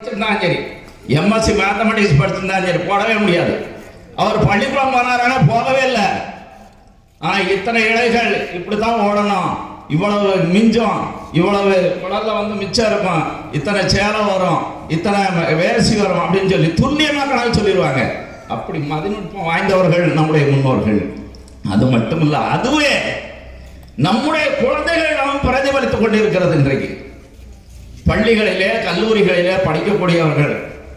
படிச்சிருந்தாலும் சரி, MSc mathematics படிச்சிருந்தாலும் சரி, போடவே முடியாது. அவர் பள்ளிக்கூடம் போனாரான போகவே இல்லை. ஆனால் இத்தனை இலைகள் இப்படித்தான் ஓடணும், இவ்வளவு மிஞ்சம், இவ்வளவு குடல்ல மிச்சம் இருக்கும், இத்தனை சேலை வரும், இத்தனை வேசி வரும் அப்படின்னு சொல்லி துல்லியமாக கணக்கு சொல்லிடுவாங்க. அப்படி மதிநுட்பம் வாய்ந்தவர்கள் நம்முடைய முன்னோர்கள். அது மட்டும் இல்லை, அதுவே நம்முடைய குழந்தைகள் நாம் பிரதிபலித்துக் கொண்டிருக்கிறது. இன்றைக்கு பள்ளிகளிலே கல்லூரிகளிலே படிக்கக்கூடியவர்கள்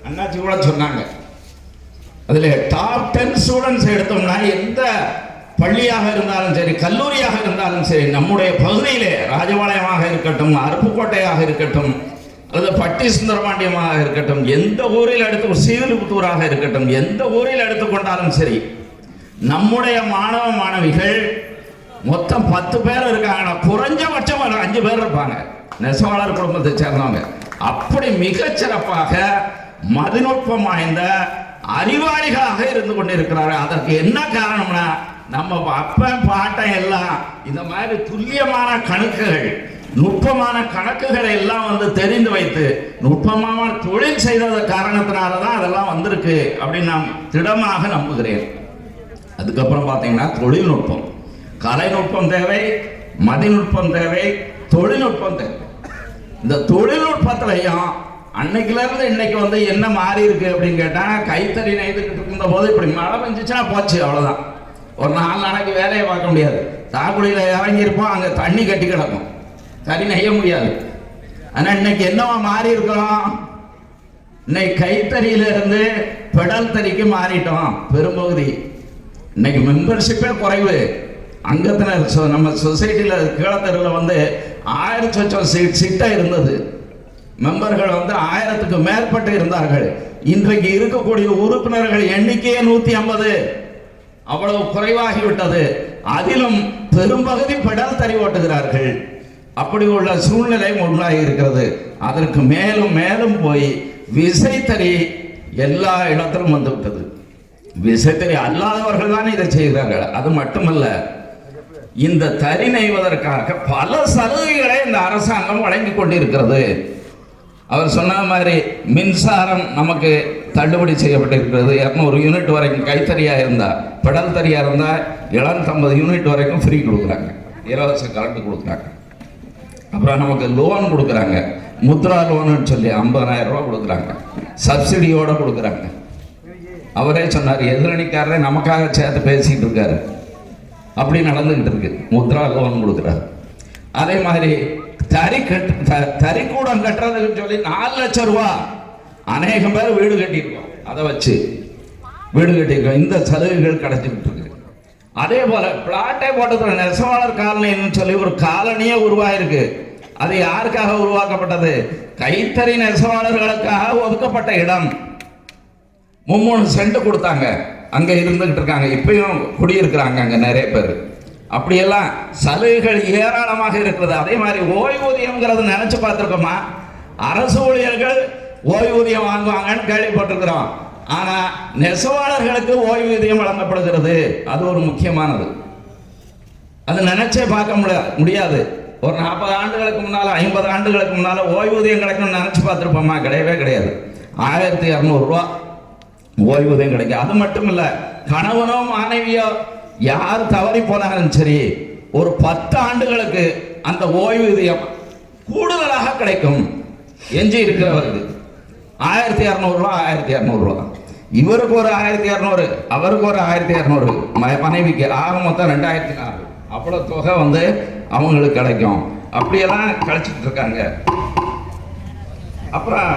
அண்ணாச்சி கூட சொன்னாங்க, அதில் டாப் 10 ஸ்டூடெண்ட்ஸ் எடுத்தோம்னா எந்த பள்ளியாக இருந்தாலும் சரி, கல்லூரியாக இருந்தாலும் சரி, நம்முடைய பகுதியிலே ராஜபாளையமாக இருக்கட்டும், அருப்புக்கோட்டையாக இருக்கட்டும், அல்லது பட்டி சுந்தரபாண்டியமாக இருக்கட்டும், எந்த ஊரில் எடுத்து சீவிலிபுத்தூராக இருக்கட்டும், எந்த ஊரில் எடுத்துக்கொண்டாலும் சரி, நம்முடைய மாணவ மாணவிகள் மொத்தம் 10 பேர் இருக்காங்கன்னா குறைஞ்சபட்சம் 5 பேர் இருப்பாங்க நெசவாளர் குடும்பத்தை சேர்ந்தவங்க. அப்படி மிகச்சிறப்பாக மதிநுட்பம் வாய்ந்த அறிவாளிகளாக இருந்து கொண்டிருக்கிறார்கள். அதற்கு என்ன காரணம்னா, நம்ம அப்பன் பாட்டன் எல்லாம் இந்த மாதிரி துல்லியமான கணக்குகள், நுட்பமான கணக்குகளை எல்லாம் தெரிந்து வைத்து நுட்பமான தொழில் செய்தத காரணத்தினாலதான் அதெல்லாம் வந்திருக்கு அப்படின்னு நான் திடமாக நம்புகிறேன். அதுக்கப்புறம் பார்த்தீங்கன்னா தொழில்நுட்பம், கலைநுட்பம் தேவை, மதிநுட்பம் தேவை, தொழில்நுட்பம் தேவை. இந்த தொழில்நுட்பத்திலையும் அன்னைக்குல இருந்து இன்னைக்கு என்ன மாறி இருக்கு அப்படின்னு கேட்டா, கைத்தறி நெய்துக்கிட்டு இருந்த போது இப்படி மழை பெஞ்சிச்சுன்னா போச்சு, அவ்வளவுதான். ஒரு 4 நாளைக்கு வேலையை பார்க்க முடியாது. சாக்குடியில இறங்கி இருப்போம், அங்க தண்ணி கட்டி கிடக்கும், தறி நெய்ய முடியாது. ஆனா இன்னைக்கு என்னவா மாறி இருக்கிறோம், இன்னைக்கு கைத்தறியில இருந்து பெடல் தறிக்கு மாறிட்டோம். பெரும்பகுதி இன்னைக்கு மெம்பர்ஷிப்பே குறைவு. அங்கத்தினர் நம்ம சொசைட்டில கீழத்தெருவில் 1000 சொச்சம் சீட்டா இருந்தது. மெம்பர்கள் 1000க்கு மேற்பட்டு இருந்தார்கள். இன்றைக்கு இருக்கக்கூடிய உறுப்பினர்கள் எண்ணிக்கையே 150, அவ்வளவு குறைவாகிவிட்டது. அதிலும் பெரும்பகுதி பெடல் தறி ஓட்டுகிறார்கள். அப்படி உள்ள சூழ்நிலை உண்டாகி இருக்கிறது. அதற்கு மேலும் மேலும் போய் விசைத்தறி எல்லா இடத்திலும் வந்துவிட்டது. விசைத்தறி அல்லாதவர்கள் தான் இதை செய்கிறார்கள். அது மட்டுமல்ல, இந்த தறி நெய்வதற்காக பல சலுகைகளை இந்த அரசாங்கம் வழங்கி கொண்டிருக்கிறது. அவர் சொன்ன மாதிரி மின்சாரம் நமக்கு தள்ளுபடி செய்யப்பட்டிருக்கிறது. 200 யூனிட் வரைக்கும் கைத்தறியா இருந்தா, பெடல் தறியா இருந்தா 750 யூனிட் வரைக்கும் ஃப்ரீ கொடுக்குறாங்க, இலவச கரண்ட் கொடுக்குறாங்க. அப்புறம் நமக்கு லோன் கொடுக்குறாங்க, முத்ரா லோன்னு சொல்லி 50,000 ரூபா கொடுக்குறாங்க, சப்சிடியோட கொடுக்குறாங்க. அவரே சொன்னார், எதிரணிக்காரரே நமக்காக சேர்த்து பேசிட்டு இருக்காரு. அப்படி நடந்துகிட்டு இருக்கு. முத்ரா லோன் கொடுக்குறாரு. அதே மாதிரி தறிக்கூடம் கட்டுறதுன்னு சொல்லி 4 லட்சம் ரூபா அநேகம் பேர் வீடு கட்டியிருக்கோம். அதை வச்சு வீடு கட்டியிருக்கோம். இந்த சலுகைகள் கிடைச்சிக்கிட்டு இருக்கு. அதே போல பிளாட்டை போட்டு நெசவாளர் காலனின்னு சொல்லி ஒரு காலனியே உருவாயிருக்கு. அது யாருக்காக உருவாக்கப்பட்டது? கைத்தறி நெசவாளர்களுக்காக ஒதுக்கப்பட்ட இடம். 3 சென்ட் கொடுத்தாங்க, அங்க இருந்துகிட்டு இருக்காங்க. இப்பயும் குடியிருக்கிறாங்க அங்க நிறைய பேர். அப்படியெல்லாம் சலுகைகள் ஏராளமாக இருக்கிறது. அதே மாதிரி ஓய்வூதியம்ங்கிறது நினைச்சு பார்த்துருக்கோமா? அரசு ஊழியர்கள் ஓய்வூதியம் வாங்குவாங்கன்னு கேள்விப்பட்டிருக்கிறோம். ஆனா நெசவாளர்களுக்கு ஓய்வூதியம் வழங்கப்படுகிறது. அது ஒரு முக்கியமானது. அது நினைச்சே பார்க்க முடியாது. ஒரு 40 ஆண்டுகளுக்கு முன்னால, 50 ஆண்டுகளுக்கு முன்னால ஓய்வூதியம் கிடைக்கும்னு நினைச்சு பார்த்துருப்போமா? கிடையவே கிடையாது. 1200 ரூபா ஓய்வூதியம் கிடைக்கும். அது மட்டும் இல்ல, கணவனோ மனைவியோ யார் தவறி போனாலும் சரி, ஒரு 10 ஆண்டுகளுக்கு அந்த ஓய்வூதியம் கூடுதலாக கிடைக்கும். எஞ்சி இருக்கிறவருக்கு 1200 ரூபா, 1200 ரூபா. இவருக்கு ஒரு 1200, அவருக்கு ஒரு 1200, மனைவிக்கு ஆக மொத்தம் 2400. அவ்வளவு தொகை அவங்களுக்கு கிடைக்கும். அப்படியெல்லாம் கழிச்சிட்டு இருக்காங்க. அப்புறம்